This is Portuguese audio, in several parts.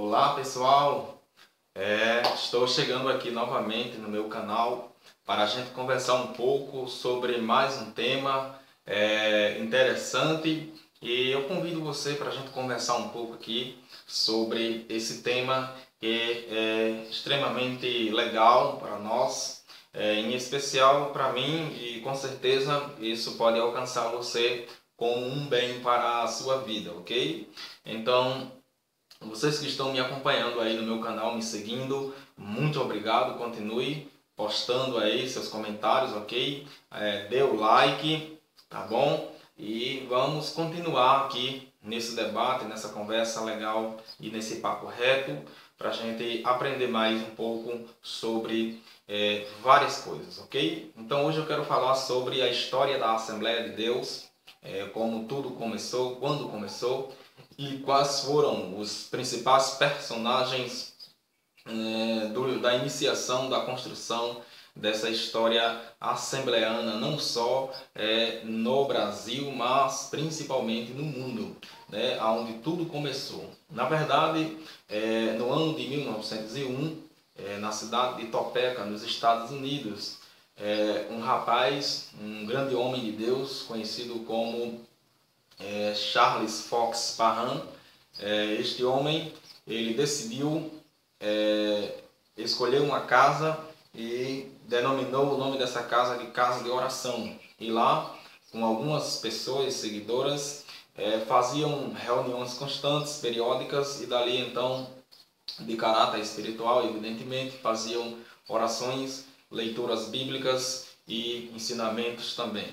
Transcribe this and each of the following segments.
Olá pessoal, estou chegando aqui novamente no meu canal para a gente conversar um pouco sobre mais um tema interessante, e eu convido você para a gente conversar um pouco aqui sobre esse tema que é extremamente legal para nós, em especial para mim, e com certeza isso pode alcançar você como um bem para a sua vida, ok? Então, vocês que estão me acompanhando aí no meu canal, me seguindo, muito obrigado. Continue postando aí seus comentários, ok? Dê o like, tá bom? E vamos continuar aqui nesse debate, nessa conversa legal e nesse papo reto, para a gente aprender mais um pouco sobre várias coisas, ok? Então hoje eu quero falar sobre a história da Assembleia de Deus, como tudo começou, quando começou, e quais foram os principais personagens da iniciação, da construção dessa história assembleana, não só no Brasil, mas principalmente no mundo, né, onde tudo começou. Na verdade, no ano de 1901, na cidade de Topeka, nos Estados Unidos, um rapaz, um grande homem de Deus, conhecido como Charles Fox Parham. Este homem, ele decidiu escolher uma casa e denominou o nome dessa casa de Casa de Oração. E lá, com algumas pessoas seguidoras, faziam reuniões constantes, periódicas, e dali então, de caráter espiritual, evidentemente, faziam orações, leituras bíblicas e ensinamentos também.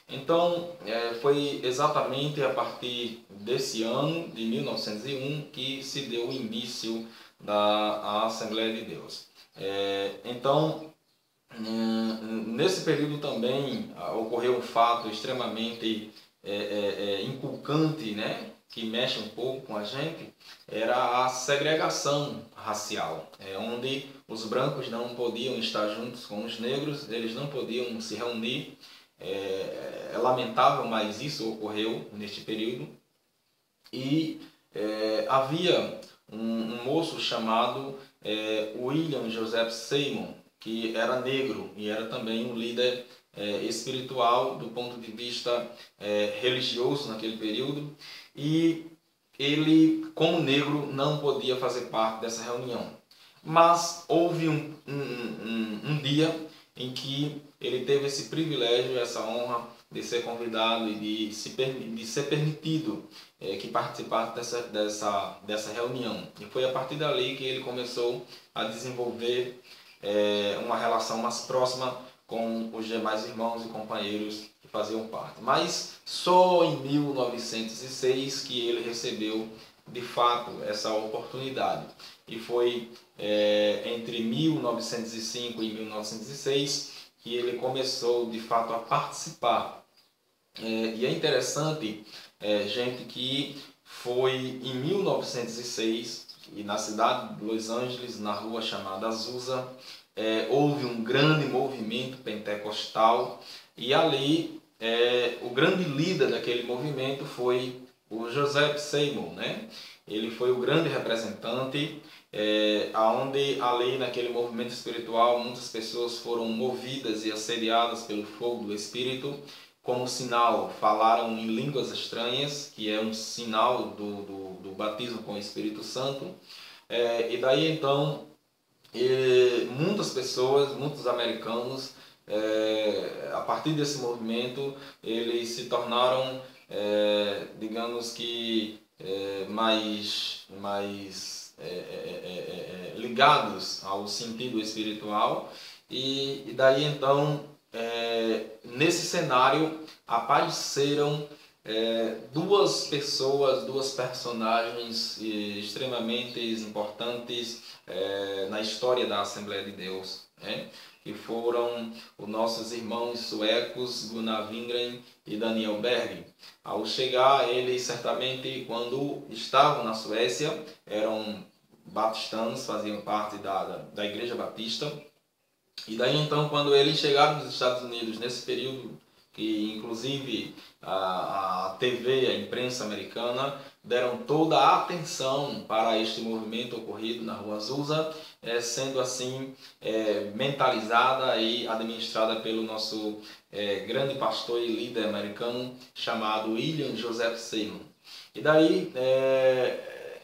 Então, foi exatamente a partir desse ano, de 1901, que se deu o início da Assembleia de Deus. Então, nesse período também ocorreu um fato extremamente inculcante, né, que mexe um pouco com a gente, era a segregação racial, onde os brancos não podiam estar juntos com os negros, eles não podiam se reunir. É lamentável, mas isso ocorreu neste período. E havia um moço chamado William Joseph Seymour, que era negro e era também um líder espiritual do ponto de vista religioso naquele período. E ele, como negro, não podia fazer parte dessa reunião. Mas houve um dia em que ele teve esse privilégio, essa honra de ser convidado e de ser permitido que participasse dessa reunião. E foi a partir dali que ele começou a desenvolver uma relação mais próxima com os demais irmãos e companheiros que faziam parte. Mas só em 1906 que ele recebeu de fato essa oportunidade. E foi entre 1905 e 1906 que ele começou de fato a participar. E é interessante, gente, que foi em 1906 e na cidade de Los Angeles, na rua chamada Azusa, houve um grande movimento pentecostal, e ali o grande líder daquele movimento foi o Joseph Seymour, né? Ele foi o grande representante, onde ali naquele movimento espiritual muitas pessoas foram movidas e assediadas pelo fogo do Espírito. Como sinal, falaram em línguas estranhas, que é um sinal do batismo com o Espírito Santo. E daí então, muitas pessoas, muitos americanos, a partir desse movimento, eles se tornaram, digamos que, mais ligados ao sentido espiritual. E daí então, nesse cenário apareceram duas pessoas, duas personagens extremamente importantes na história da Assembleia de Deus, né? Que foram os nossos irmãos suecos Gunnar Wingren e Daniel Berg. Ao chegar, eles certamente, quando estavam na Suécia, eram batistanos, faziam parte da Igreja Batista. E daí então, quando eles chegaram nos Estados Unidos, nesse período que inclusive a TV, a imprensa americana, deram toda a atenção para este movimento ocorrido na Rua Azusa, sendo assim mentalizada e administrada pelo nosso grande pastor e líder americano chamado William Joseph Seymour. E daí,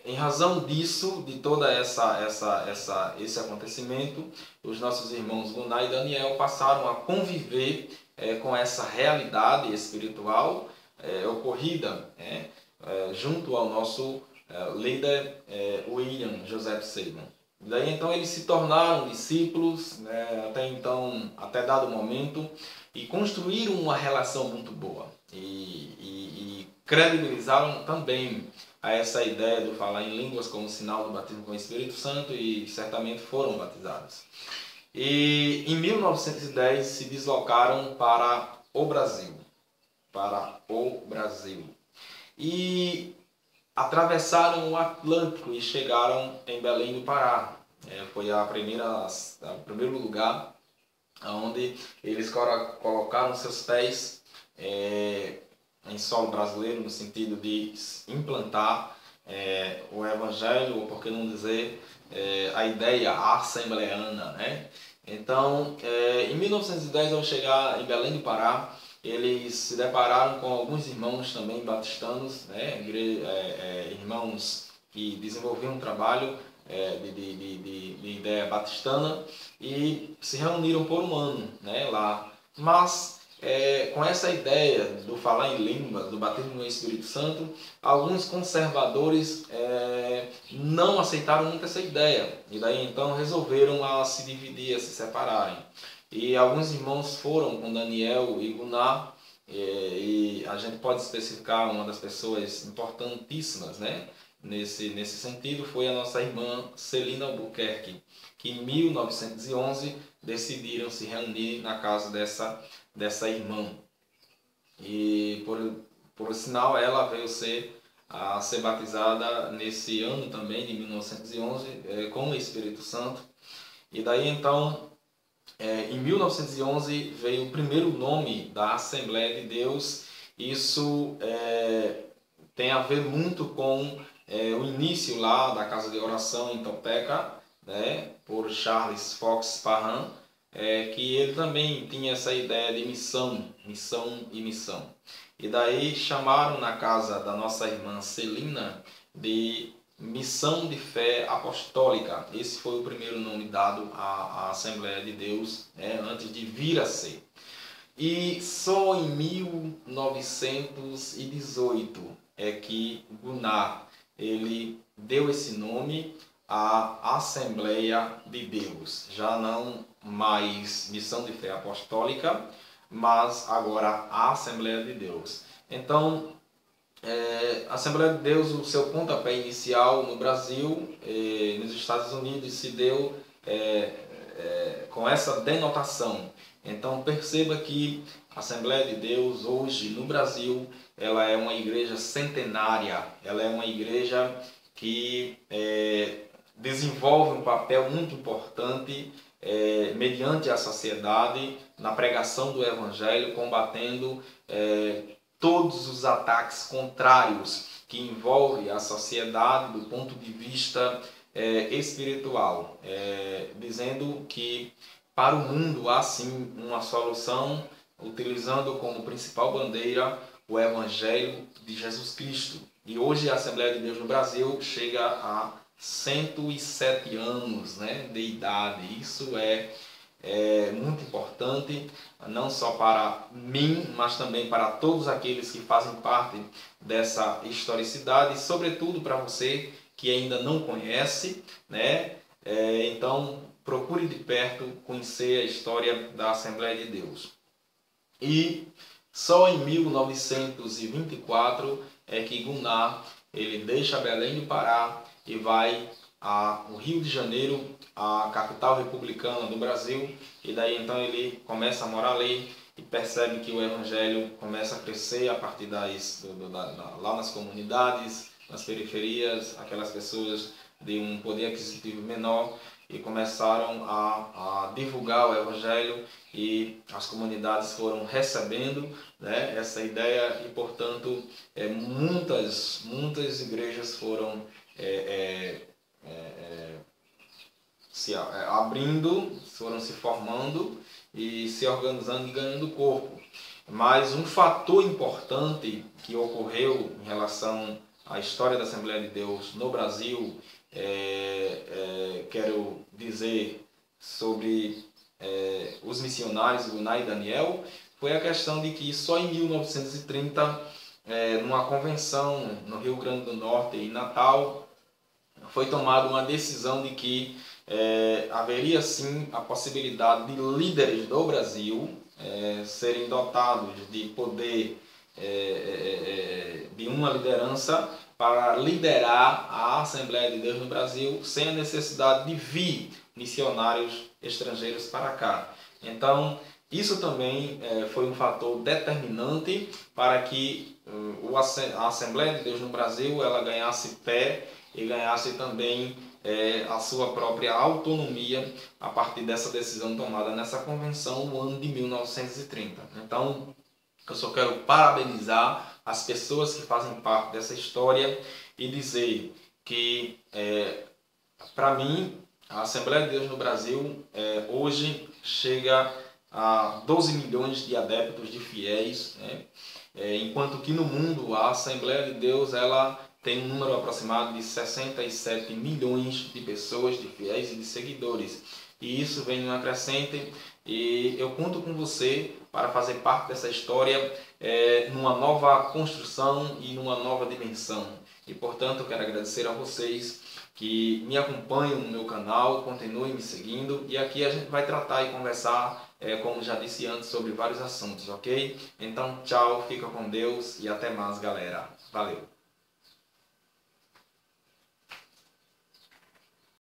em razão disso, de toda esse acontecimento, os nossos irmãos Gunnar e Daniel passaram a conviver com essa realidade espiritual ocorrida junto ao nosso líder William Joseph Seymour. Daí então eles se tornaram discípulos, até dado momento, e construíram uma relação muito boa e credibilizaram também a essa ideia de falar em línguas como sinal do batismo com o Espírito Santo, e certamente foram batizados. E em 1910 se deslocaram para o Brasil. E atravessaram o Atlântico e chegaram em Belém do Pará. Foi o primeiro lugar onde eles colocaram seus pés em solo brasileiro, no sentido de implantar o Evangelho, ou por que não dizer a ideia assembleana, né? Então, em 1910, ao chegar em Belém do Pará, eles se depararam com alguns irmãos também batistanos, né? Irmãos que desenvolviam um trabalho de ideia batistana, e se reuniram por um ano, né, lá. Mas com essa ideia do falar em línguas, do batismo no Espírito Santo, alguns conservadores não aceitaram muito essa ideia, e daí então resolveram se dividir, a se separarem. E alguns irmãos foram com Daniel e Gunnar, e a gente pode especificar uma das pessoas importantíssimas, né, nesse sentido, foi a nossa irmã Celina Albuquerque, que em 1911 decidiram se reunir na casa dessa irmã. E por sinal, ela veio a ser batizada nesse ano também, de 1911, com o Espírito Santo. E daí então, em 1911, veio o primeiro nome da Assembleia de Deus. Isso tem a ver muito com o início lá da casa de oração em Topeka, né, por Charles Fox Parham, que ele também tinha essa ideia de missão. E daí chamaram na casa da nossa irmã Celina de Missão de Fé Apostólica. Esse foi o primeiro nome dado à Assembleia de Deus, antes de vir a ser. E só em 1918 é que Gunnar ele deu esse nome à Assembleia de Deus. Já não mais Missão de Fé Apostólica, mas agora a Assembleia de Deus. Então, a Assembleia de Deus, o seu pontapé inicial no Brasil, nos Estados Unidos, se deu com essa denotação. Então perceba que a Assembleia de Deus hoje no Brasil, ela é uma igreja centenária, ela é uma igreja que desenvolve um papel muito importante mediante a sociedade na pregação do Evangelho, combatendo todos os ataques contrários que envolvem a sociedade do ponto de vista espiritual, dizendo que para o mundo há sim uma solução, utilizando como principal bandeira o Evangelho de Jesus Cristo. E hoje a Assembleia de Deus no Brasil chega a 107 anos, né, de idade. Isso é muito importante, não só para mim, mas também para todos aqueles que fazem parte dessa historicidade, e sobretudo para você que ainda não conhece, né? Então procure de perto conhecer a história da Assembleia de Deus. E só em 1924 é que Gunnar ele deixa Belém do Pará e vai ao Rio de Janeiro, a capital republicana do Brasil, e daí então ele começa a morar ali e percebe que o Evangelho começa a crescer a partir lá nas comunidades, nas periferias, aquelas pessoas de um poder aquisitivo menor, e começaram a divulgar o Evangelho, e as comunidades foram recebendo, né, essa ideia, e portanto muitas igrejas foram se abrindo, foram se formando e se organizando e ganhando corpo. Mas um fator importante que ocorreu em relação à história da Assembleia de Deus no Brasil, quero dizer sobre os missionários Gunnar e Daniel, foi a questão de que só em 1930, numa convenção no Rio Grande do Norte, em Natal, foi tomada uma decisão de que haveria sim a possibilidade de líderes do Brasil serem dotados de poder, de uma liderança para liderar a Assembleia de Deus no Brasil, sem a necessidade de vir missionários estrangeiros para cá. Então, isso também foi um fator determinante para que a Assembleia de Deus no Brasil ela ganhasse pé e ganhasse também a sua própria autonomia a partir dessa decisão tomada nessa convenção no ano de 1930. Então, eu só quero parabenizar as pessoas que fazem parte dessa história e dizer que, para mim, a Assembleia de Deus no Brasil hoje chega a 12 milhões de adeptos, de fiéis, né? Enquanto que no mundo a Assembleia de Deus ela tem um número aproximado de 67 milhões de pessoas, de fiéis e de seguidores. E isso vem numa crescente, e eu conto com você para fazer parte dessa história numa nova construção e numa nova dimensão. E portanto eu quero agradecer a vocês que me acompanham no meu canal, continuem me seguindo, e aqui a gente vai tratar e conversar, como já disse antes, sobre vários assuntos, ok? Então tchau, fica com Deus e até mais, galera. Valeu!